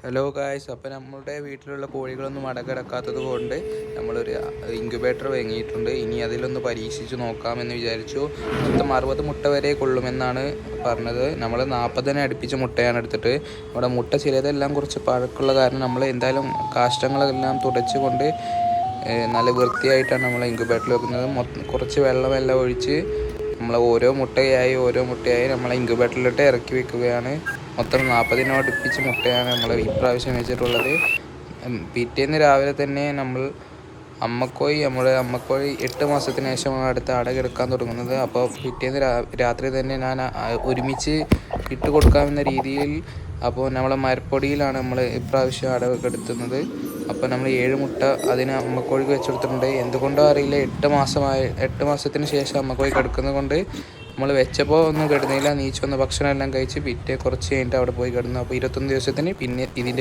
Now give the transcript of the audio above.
Hello guys, അപ്പോൾ നമ്മുടെ വീട്ടിലുള്ള കോഴികളൊന്നും അടകിടക്കാത്തത് കൊണ്ട് നമ്മളൊരു ഇൻക്യുബേറ്റർ വാങ്ങിയിട്ടുണ്ട്. ഇനി അതിലൊന്ന് പരീക്ഷിച്ച് നോക്കാമെന്ന് വിചാരിച്ചു. മൊത്തം 60 മുട്ട വരെ കൊള്ളുമെന്നാണ് പറഞ്ഞത്. നമ്മൾ 40 അടുപ്പിച്ച മുട്ടയാണ് എടുത്തിട്ട്. നമ്മുടെ മുട്ട ചിലതെല്ലാം കുറച്ച് പഴക്കമുള്ള കാരണം നമ്മൾ എന്തായാലും കാഷ്ടങ്ങളെല്ലാം തുടച്ചുകൊണ്ട് നല്ല വൃത്തിയായിട്ടാണ് നമ്മൾ ഇൻക്യുബേറ്ററിൽ വെക്കുന്നത്. കുറച്ച് വെള്ളമെല്ലാം ഒഴിച്ച് നമ്മൾ ഓരോ മുട്ടയായി നമ്മൾ ഇൻക്യുബേറ്ററിലിട്ട് ഇറക്കി വെക്കുകയാണ്. മൊത്തം 40 അടുപ്പിച്ച് മുട്ടയാണ് നമ്മൾ ഈ പ്രാവശ്യം വെച്ചിട്ടുള്ളത്. പിറ്റേന്ന് രാവിലെ തന്നെ നമ്മുടെ അമ്മക്കോഴി 8 മാസത്തിന് ശേഷമാണ് അടുത്ത അടകെടുക്കാൻ തുടങ്ങുന്നത്. അപ്പോൾ പിറ്റേന്ന് രാത്രി തന്നെ ഞാൻ ഒരുമിച്ച് ഇട്ട് കൊടുക്കാവുന്ന രീതിയിൽ അപ്പോൾ നമ്മളെ മരപ്പൊടിയിലാണ് നമ്മൾ ഇപ്രാവശ്യം അടകെടുത്തുന്നത്. അപ്പോൾ നമ്മൾ 7 മുട്ട അതിന് അമ്മക്കോഴിക്ക് വെച്ചെടുത്തിട്ടുണ്ട്. എന്തുകൊണ്ടോ അറിയില്ല, 8 മാസത്തിന് ശേഷം അമ്മക്കോഴി കിടക്കുന്നത് കൊണ്ട് നമ്മൾ വെച്ചപ്പോൾ ഒന്നും കിടന്നില്ല. നീച്ച് വന്ന് ഭക്ഷണം എല്ലാം കഴിച്ച് കുറച്ച് കഴിഞ്ഞിട്ട് അവിടെ പോയി കിടന്നു. അപ്പോൾ 21 ദിവസത്തിന് പിന്നെ ഇതിൻ്റെ